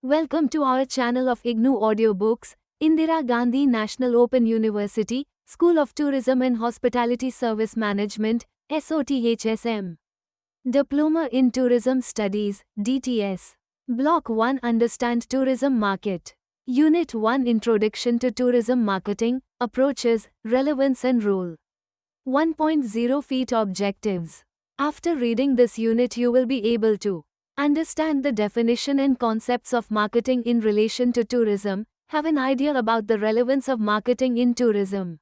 Welcome to our channel of IGNOU Audiobooks, Indira Gandhi National Open University, School of Tourism and Hospitality Service Management, SOTHSM. Diploma in Tourism Studies, DTS. Block 1 Understand Tourism Market. Unit 1 Introduction to Tourism Marketing, Approaches, Relevance and Role. 1.0 Feet Objectives. After reading this unit you will be able to understand the definition and concepts of marketing in relation to tourism, have an idea about the relevance of marketing in tourism,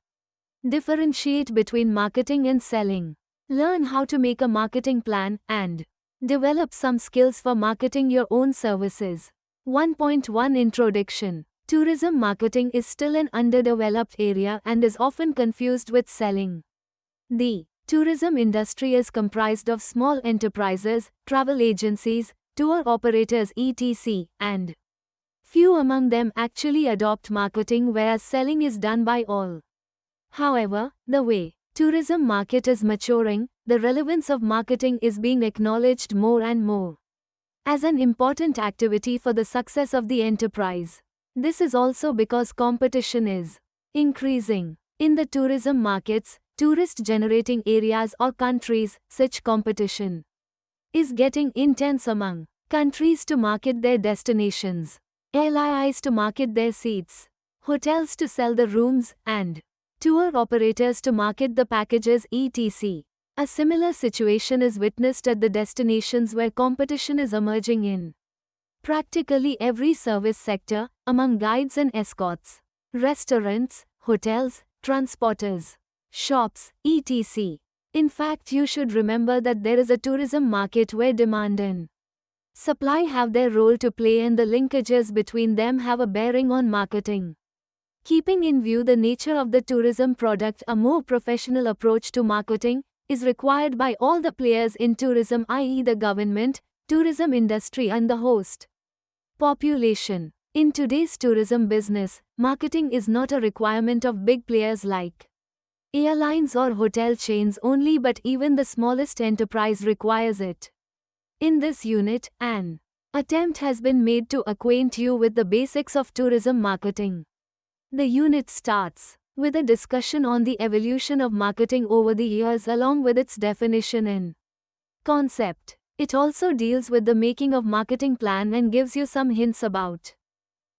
differentiate between marketing and selling, learn how to make a marketing plan, and develop some skills for marketing your own services. 1.1 Introduction. Tourism marketing is still an underdeveloped area and is often confused with selling. The tourism industry is comprised of small enterprises, travel agencies, tour operators etc., and few among them actually adopt marketing, whereas selling is done by all. However, the way tourism market is maturing, the relevance of marketing is being acknowledged more and more as an important activity for the success of the enterprise. This is also because competition is increasing in the tourism markets, tourist-generating areas or countries. Such competition is getting intense among countries to market their destinations, airlines to market their seats, hotels to sell the rooms, and tour operators to market the packages etc. A similar situation is witnessed at the destinations where competition is emerging in practically every service sector, among guides and escorts, restaurants, hotels, transporters, shops, etc. In fact, you should remember that there is a tourism market where demand and supply have their role to play and the linkages between them have a bearing on marketing. Keeping in view the nature of the tourism product, a more professional approach to marketing is required by all the players in tourism, i.e. the government, tourism industry and the host population. In today's tourism business, marketing is not a requirement of big players like airlines or hotel chains only, but even the smallest enterprise requires it. In this unit, an attempt has been made to acquaint you with the basics of tourism marketing. The unit starts with a discussion on the evolution of marketing over the years along with its definition and concept. It also deals with the making of marketing plan and gives you some hints about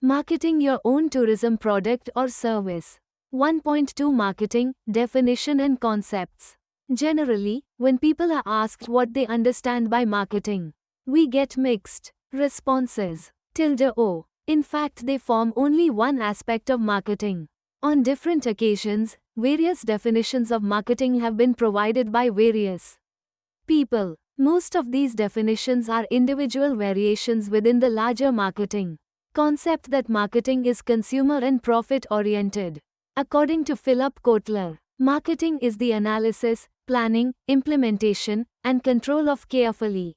marketing your own tourism product or service. 1.2 Marketing, Definition and Concepts. Generally, when people are asked what they understand by marketing, we get mixed responses. O. In fact, they form only one aspect of marketing. On different occasions, various definitions of marketing have been provided by various people. Most of these definitions are individual variations within the larger marketing concept that marketing is consumer and profit-oriented. According to Philip Kotler, marketing is the analysis, planning, implementation, and control of carefully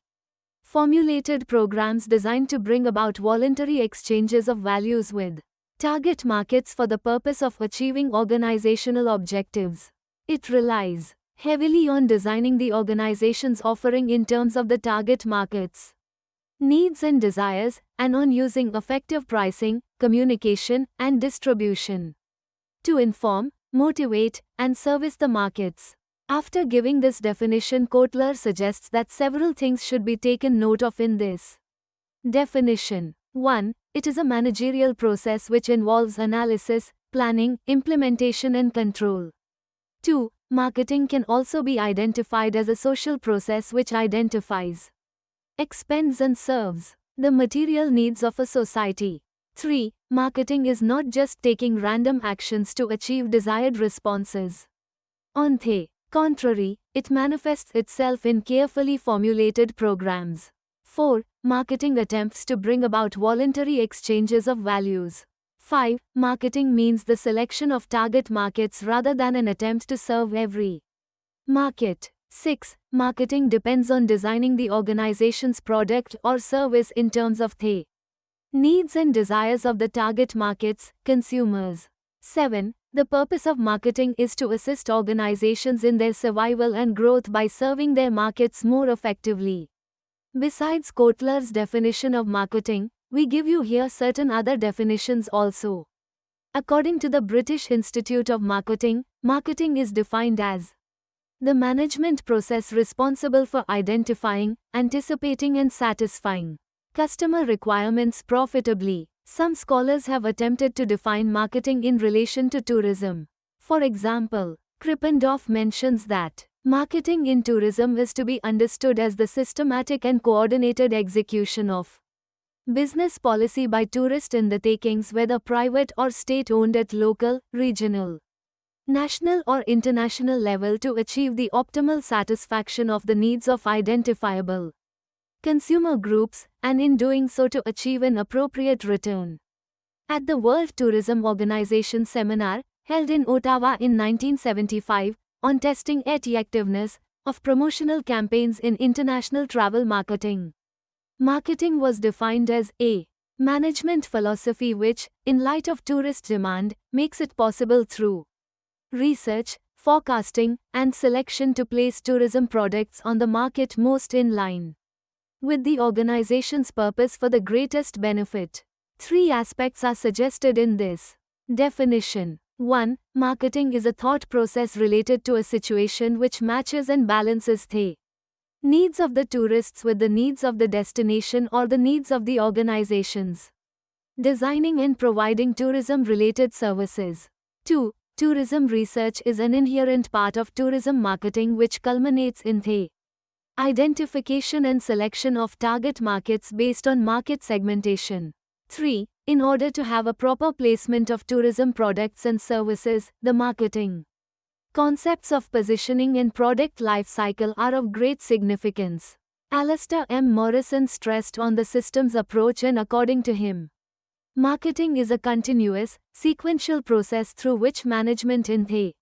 formulated programs designed to bring about voluntary exchanges of values with target markets for the purpose of achieving organizational objectives. It relies heavily on designing the organization's offering in terms of the target market's needs and desires, and on using effective pricing, communication, and distribution to inform, motivate, and service the markets. After giving this definition, Kotler suggests that several things should be taken note of in this definition. 1. It is a managerial process which involves analysis, planning, implementation, and control. 2. Marketing can also be identified as a social process which identifies, expends, and serves the material needs of a society. 3. Marketing is not just taking random actions to achieve desired responses. On the contrary, it manifests itself in carefully formulated programs. 4. Marketing attempts to bring about voluntary exchanges of values. 5. Marketing means the selection of target markets rather than an attempt to serve every market. 6. Marketing depends on designing the organization's product or service in terms of the needs and desires of the target markets, consumers. 7. The purpose of marketing is to assist organizations in their survival and growth by serving their markets more effectively. Besides Kotler's definition of marketing, we give you here certain other definitions also. According to the British Institute of Marketing, marketing is defined as the management process responsible for identifying, anticipating and satisfying customer requirements profitably. Some scholars have attempted to define marketing in relation to tourism. For example, Krippendorf mentions that marketing in tourism is to be understood as the systematic and coordinated execution of business policy by tourist undertakings, whether private or state-owned, at local, regional, national or international level to achieve the optimal satisfaction of the needs of identifiable consumer groups, and in doing so to achieve an appropriate return. At the World Tourism Organization seminar, held in Ottawa in 1975, on testing effectiveness of promotional campaigns in international travel marketing, marketing was defined as a management philosophy which, in light of tourist demand, makes it possible through research, forecasting, and selection to place tourism products on the market most in line with the organization's purpose for the greatest benefit. 3 aspects are suggested in this definition. 1. Marketing is a thought process related to a situation which matches and balances the needs of the tourists with the needs of the destination or the needs of the organizations designing and providing tourism-related services. 2. Tourism research is an inherent part of tourism marketing which culminates in the identification and selection of target markets based on market segmentation. 3. In order to have a proper placement of tourism products and services, the marketing concepts of positioning and product life cycle are of great significance. Alistair M. Morrison stressed on the systems approach, and according to him, marketing is a continuous, sequential process through which management in the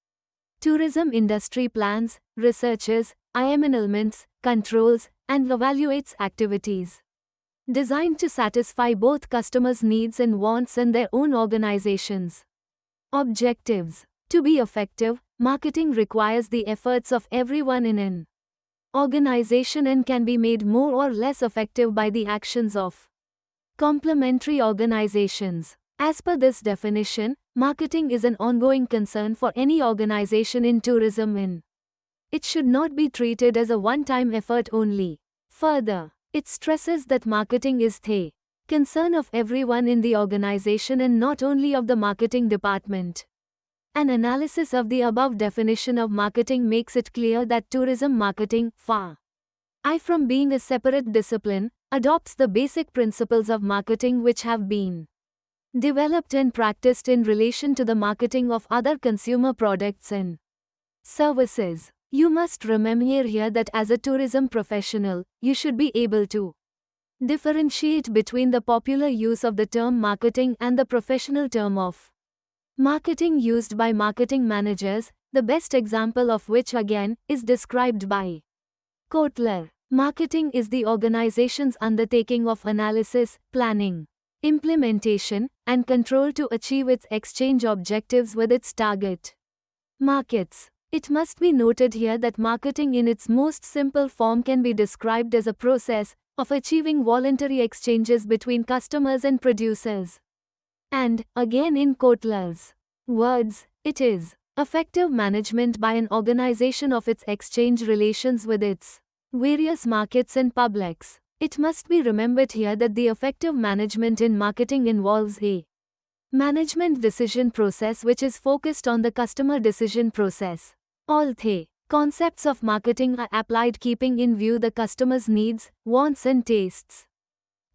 tourism industry plans, researches, implements, controls, and evaluates activities designed to satisfy both customers' needs and wants and their own organizations' objectives. To be effective, marketing requires the efforts of everyone in an organization and can be made more or less effective by the actions of complementary organizations. As per this definition, marketing is an ongoing concern for any organization in tourism and it should not be treated as a one-time effort only. Further, it stresses that marketing is the concern of everyone in the organization and not only of the marketing department. An analysis of the above definition of marketing makes it clear that tourism marketing, far from being a separate discipline, adopts the basic principles of marketing which have been developed and practiced in relation to the marketing of other consumer products and services. You must remember here that as a tourism professional, you should be able to differentiate between the popular use of the term marketing and the professional term of marketing used by marketing managers, the best example of which again is described by Kotler. Marketing is the organization's undertaking of analysis, planning, implementation, and control to achieve its exchange objectives with its target markets. It must be noted here that marketing in its most simple form can be described as a process of achieving voluntary exchanges between customers and producers. And, again in Kotler's words, it is effective management by an organization of its exchange relations with its various markets and publics. It must be remembered here that the effective management in marketing involves a management decision process which is focused on the customer decision process. All the concepts of marketing are applied keeping in view the customer's needs, wants and tastes.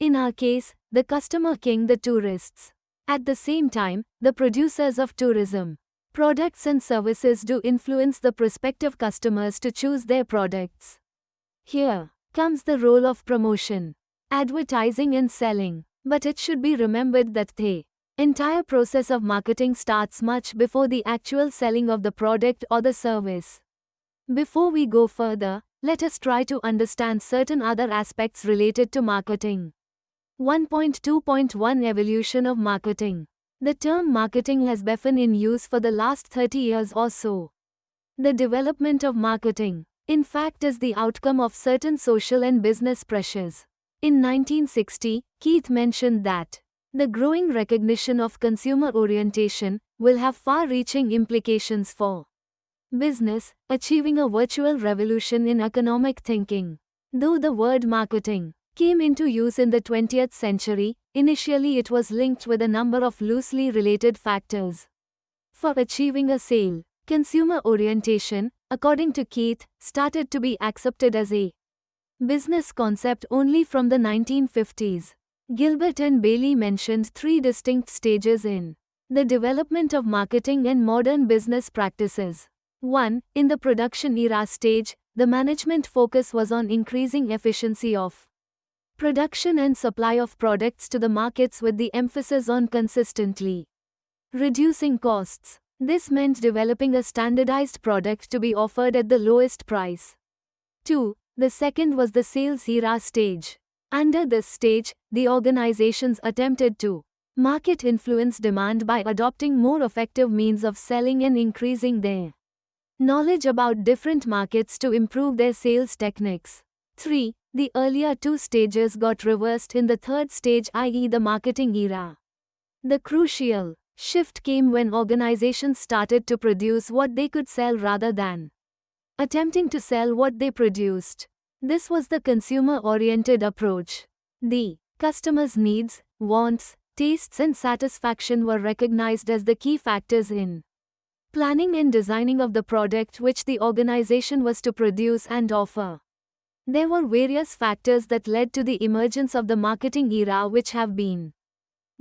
In our case, the customer king, the tourists. At the same time, the producers of tourism products and services do influence the prospective customers to choose their products. Here comes the role of promotion, advertising and selling. But it should be remembered that the entire process of marketing starts much before the actual selling of the product or the service. Before we go further, let us try to understand certain other aspects related to marketing. 1.2.1 Evolution of marketing. The term marketing has been in use for the last 30 years or so. The development of marketing, in fact, is the outcome of certain social and business pressures. In 1960, Keith mentioned that the growing recognition of consumer orientation will have far-reaching implications for business, achieving a virtual revolution in economic thinking. Though the word marketing came into use in the 20th century, initially it was linked with a number of loosely related factors. For achieving a sale, consumer orientation, according to Keith, started to be accepted as a business concept only from the 1950s. Gilbert and Bailey mentioned three distinct stages in the development of marketing and modern business practices. 1. In the production era stage, the management focus was on increasing efficiency of production and supply of products to the markets with the emphasis on consistently reducing costs. This meant developing a standardized product to be offered at the lowest price. 2. The second was the sales era stage. Under this stage, the organizations attempted to market influence demand by adopting more effective means of selling and increasing their knowledge about different markets to improve their sales techniques. 3. The earlier two stages got reversed in the third stage, i.e., the marketing era. The crucial shift came when organizations started to produce what they could sell rather than attempting to sell what they produced. This was the consumer-oriented approach. The customer's needs, wants, tastes and satisfaction were recognized as the key factors in planning and designing of the product which the organization was to produce and offer. There were various factors that led to the emergence of the marketing era which have been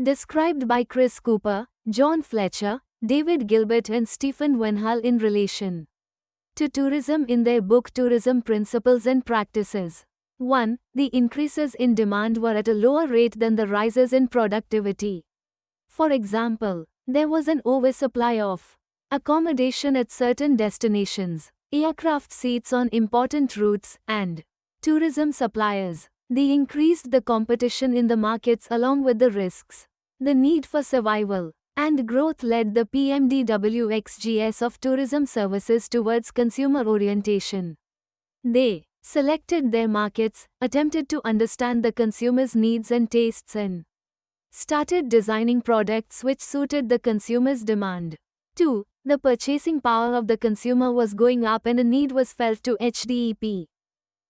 described by Chris Cooper, John Fletcher, David Gilbert and Stephen Wenhall in relation to tourism in their book Tourism Principles and Practices. 1. The increases in demand were at a lower rate than the rises in productivity. For example, there was an oversupply of accommodation at certain destinations, aircraft seats on important routes, and tourism suppliers. They increased the competition in the markets along with the risks. The need for survival and growth led the PMDWXGS of tourism services towards consumer orientation. They selected their markets, attempted to understand the consumer's needs and tastes and started designing products which suited the consumer's demand. 2. The purchasing power of the consumer was going up and a need was felt to HDEP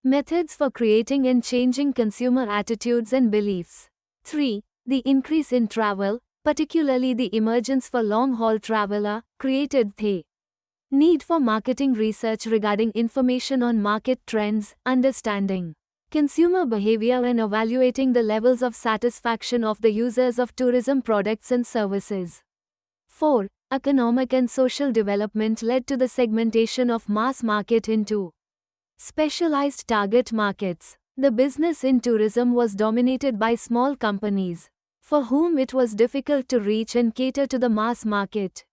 methods for creating and changing consumer attitudes and beliefs. 3. The increase in travel, particularly the emergence for long-haul traveler, created the need for marketing research regarding information on market trends, understanding consumer behavior and evaluating the levels of satisfaction of the users of tourism products and services. 4. Economic and social development led to the segmentation of mass market into specialized target markets. The business in tourism was dominated by small companies, for whom it was difficult to reach and cater to the mass market.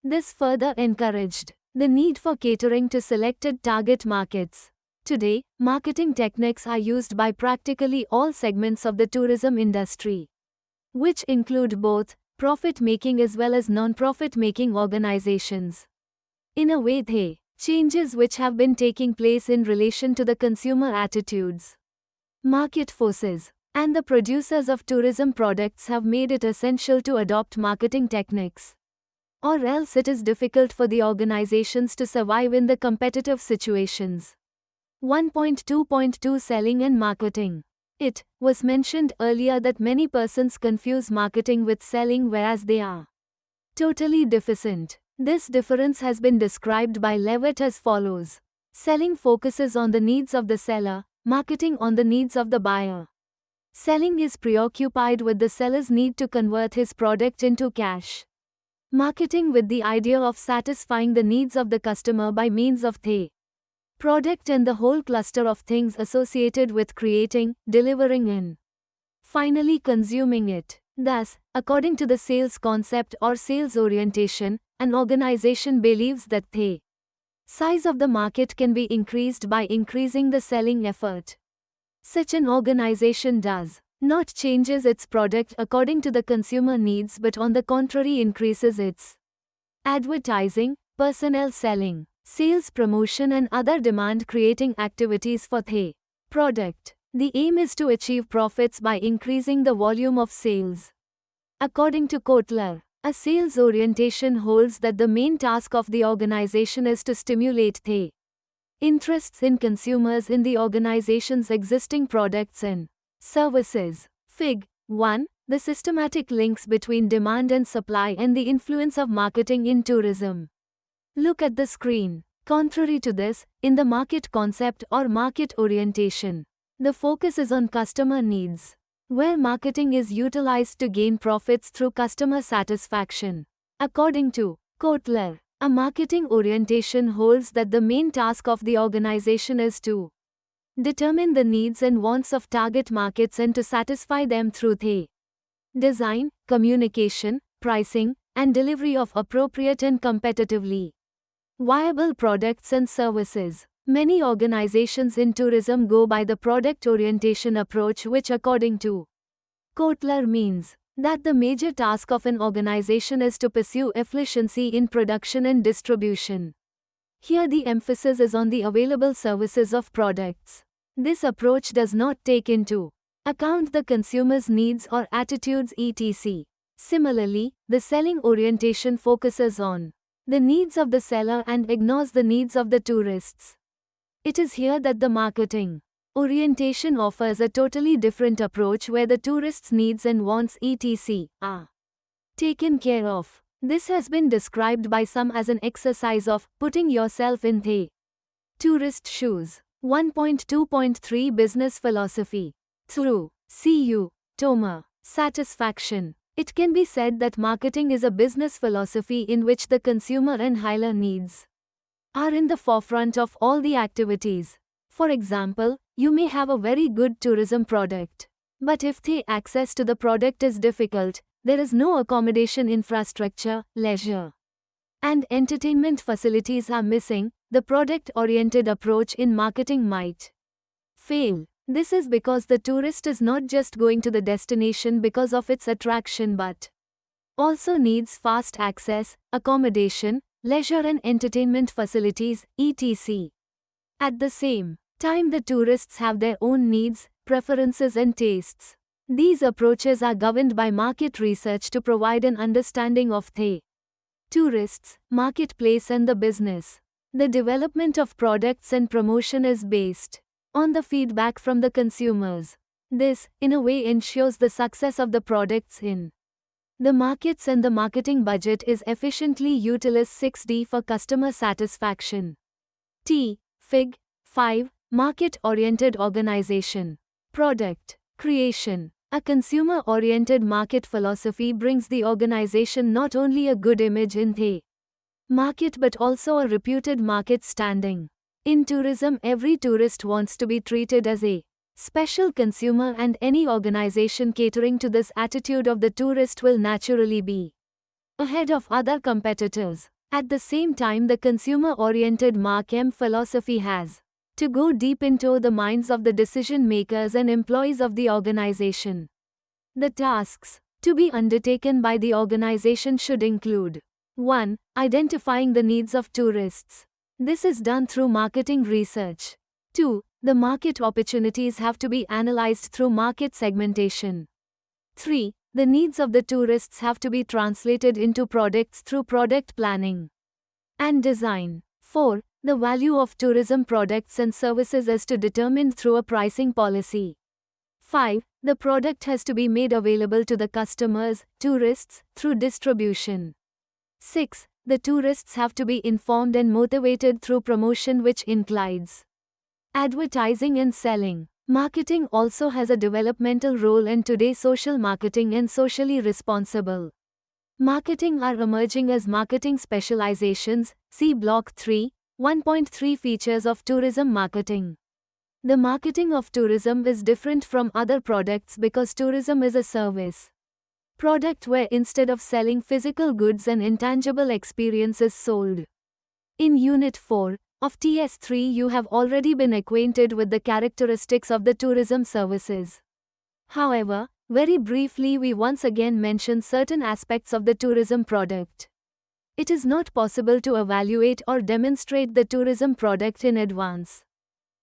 This further encouraged the need for catering to selected target markets. Today, marketing techniques are used by practically all segments of the tourism industry, which include both profit-making as well as non-profit-making organizations. In a way, the changes which have been taking place in relation to the consumer attitudes, market forces, and the producers of tourism products have made it essential to adopt marketing techniques. Or else it is difficult for the organizations to survive in the competitive situations. 1.2.2 Selling and Marketing. It was mentioned earlier that many persons confuse marketing with selling whereas they are totally different. This difference has been described by Levitt as follows. Selling focuses on the needs of the seller, marketing on the needs of the buyer. Selling is preoccupied with the seller's need to convert his product into cash. Marketing with the idea of satisfying the needs of the customer by means of the product and the whole cluster of things associated with creating, delivering and finally consuming it. Thus, according to the sales concept or sales orientation, an organization believes that the size of the market can be increased by increasing the selling effort. Such an organization does not changes its product according to the consumer needs but on the contrary increases its advertising, personnel selling, sales promotion and other demand creating activities for the product. The aim is to achieve profits by increasing the volume of sales. According to Kotler, a sales orientation holds that the main task of the organization is to stimulate the interests in consumers in the organization's existing products and services. Fig. 1. The systematic links between demand and supply and the influence of marketing in tourism. Look at the screen. Contrary to this, in the market concept or market orientation, the focus is on customer needs, where marketing is utilized to gain profits through customer satisfaction. According to Kotler, a marketing orientation holds that the main task of the organization is to determine the needs and wants of target markets and to satisfy them through the design, communication, pricing, and delivery of appropriate and competitively viable products and services. Many organizations in tourism go by the product orientation approach, which according to Kotler means that the major task of an organization is to pursue efficiency in production and distribution. Here the emphasis is on the available services of products. This approach does not take into account the consumer's needs or attitudes etc. Similarly, the selling orientation focuses on the needs of the seller and ignores the needs of the tourists. It is here that the marketing orientation offers a totally different approach where the tourists' needs and wants etc. are taken care of. This has been described by some as an exercise of putting yourself in the tourist shoes. 1.2.3 Business Philosophy. Through C.U. Tomer. Satisfaction. It can be said that marketing is a business philosophy in which the consumer and higher needs are in the forefront of all the activities. For example, you may have a very good tourism product, but if the access to the product is difficult, there is no accommodation infrastructure, leisure, and entertainment facilities are missing, the product-oriented approach in marketing might fail. This is because the tourist is not just going to the destination because of its attraction but also needs fast access, accommodation, leisure and entertainment facilities, etc. At the same time, the tourists have their own needs, preferences and tastes. These approaches are governed by market research to provide an understanding of the tourists, marketplace and the business. The development of products and promotion is based on the feedback from the consumers. This, in a way, ensures the success of the products in the markets and the marketing budget is efficiently utilized. 6D for customer satisfaction. T. Fig. 5. Market-oriented organization. Product creation. A consumer-oriented market philosophy brings the organization not only a good image in the market but also a reputed market standing. In tourism, every tourist wants to be treated as a special consumer, and any organization catering to this attitude of the tourist will naturally be ahead of other competitors. At the same time, the consumer-oriented marketing philosophy has to go deep into the minds of the decision makers and employees of the organization. The tasks to be undertaken by the organization should include 1. Identifying the needs of tourists. This is done through marketing research. 2. The market opportunities have to be analyzed through market segmentation. 3. The needs of the tourists have to be translated into products through product planning and design. 4. The value of tourism products and services is to determine through a pricing policy. 5. The product has to be made available to the customers, tourists, through distribution. 6. The tourists have to be informed and motivated through promotion, which includes advertising and selling. Marketing also has a developmental role in today's social marketing and socially responsible marketing are emerging as marketing specializations. See Block 3, 1.3 Features of tourism marketing. The marketing of tourism is different from other products because tourism is a service product where instead of selling physical goods an intangible experience is sold. In Unit 4 of TS3 you have already been acquainted with the characteristics of the tourism services. However, very briefly we once again mention certain aspects of the tourism product. It is not possible to evaluate or demonstrate the tourism product in advance.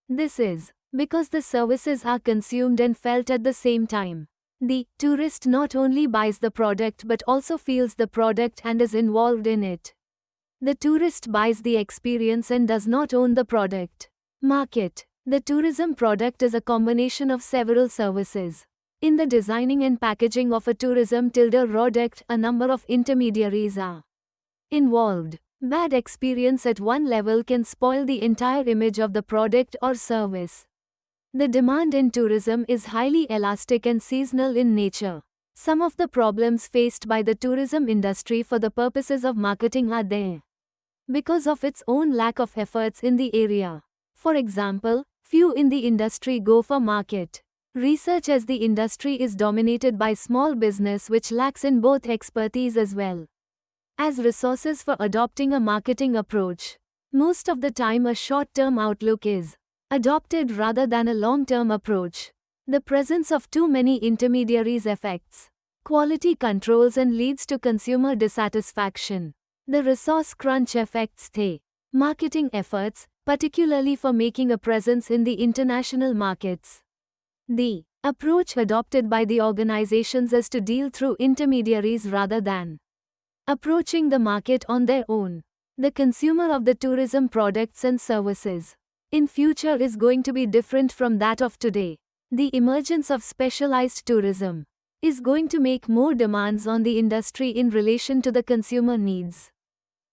This is because the services are consumed and felt at the same time. The tourist not only buys the product but also feels the product and is involved in it. The tourist buys the experience and does not own the product. Market. The tourism product is a combination of several services. In the designing and packaging of a tourism product, a number of intermediaries are involved. Bad experience at one level can spoil the entire image of the product or service. The demand in tourism is highly elastic and seasonal in nature. Some of the problems faced by the tourism industry for the purposes of marketing are there because of its own lack of efforts in the area. For example, few in the industry go for market research as the industry is dominated by small business which lacks in both expertise as well as resources for adopting a marketing approach. Most of the time a short-term outlook is adopted rather than a long-term approach. The presence of too many intermediaries affects quality controls and leads to consumer dissatisfaction. The resource crunch affects the marketing efforts, particularly for making a presence in the international markets. The approach adopted by the organizations is to deal through intermediaries rather than approaching the market on their own. The consumer of the tourism products and services in future is going to be different from that of today. The emergence of specialized tourism is going to make more demands on the industry in relation to the consumer needs.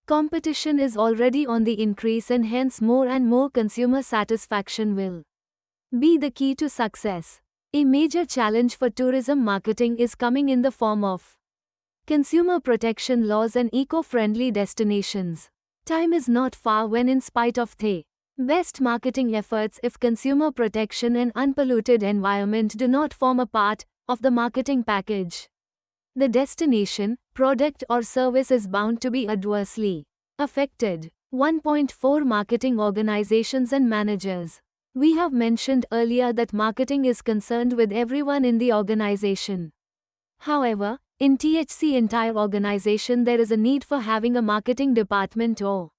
Competition is already on the increase and hence more and more consumer satisfaction will be the key to success. A major challenge for tourism marketing is coming in the form of consumer protection laws and eco-friendly destinations. Time is not far when, in spite of the best marketing efforts, if consumer protection and unpolluted environment do not form a part of the marketing package, the destination, product or service is bound to be adversely affected. 1.4 Marketing organizations and managers. We have mentioned earlier that marketing is concerned with everyone in the organization. However, in THC entire organization there is a need for having a marketing department or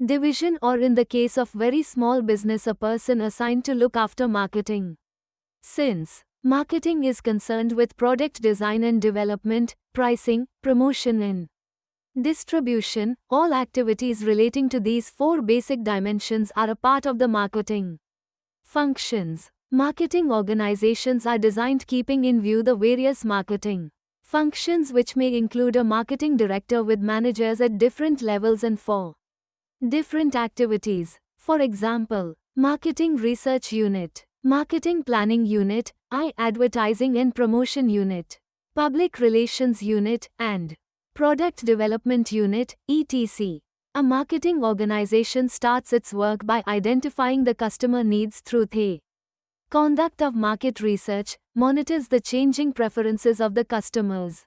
division, or in the case of very small business a person assigned to look after marketing. Since marketing is concerned with product design and development, pricing, promotion and distribution, all activities relating to these four basic dimensions are a part of the marketing functions. Marketing organizations are designed keeping in view the various marketing functions, which may include a marketing director with managers at different levels and for different activities. For example, Marketing Research Unit, Marketing Planning Unit, Advertising and Promotion Unit, Public Relations Unit, and Product Development Unit, etc. A marketing organization starts its work by identifying the customer needs through the conduct of market research, monitors the changing preferences of the customers,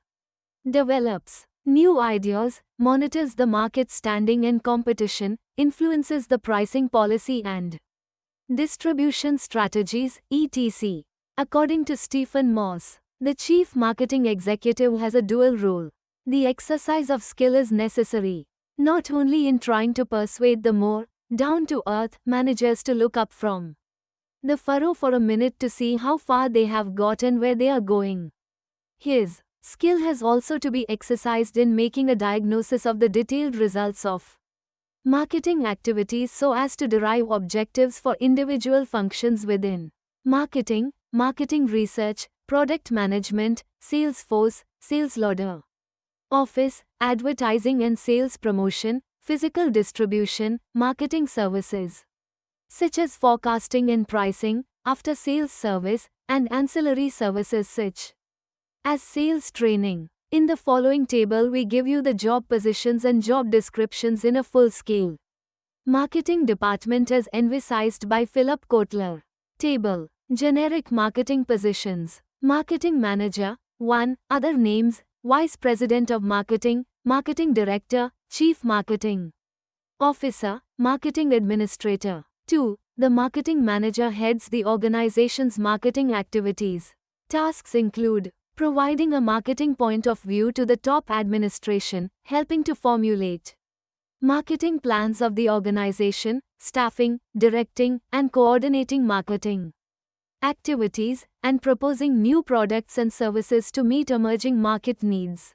develops new ideas, monitors the market standing and competition, influences the pricing policy and distribution strategies, etc. According to Stephen Moss, the chief marketing executive has a dual role. The exercise of skill is necessary, not only in trying to persuade the more down-to-earth managers to look up from the furrow for a minute to see how far they have got and where they are going. His skill has also to be exercised in making a diagnosis of the detailed results of marketing activities so as to derive objectives for individual functions within marketing, marketing research, product management, sales force, sales order office, advertising and sales promotion, physical distribution, marketing services such as forecasting and pricing, after-sales service, and ancillary services such as sales training. In the following table we give you the job positions and job descriptions in a full scale marketing department as envisaged by Philip Kotler. Table. Generic marketing positions. Marketing Manager. 1. Other names. Vice President of Marketing, Marketing Director, Chief Marketing Officer, Marketing Administrator. 2. The Marketing Manager heads the organization's marketing activities. Tasks include providing a marketing point of view to the top administration, helping to formulate Marketing plans of the organization, staffing, directing, and coordinating marketing activities, and proposing new products and services to meet emerging market needs.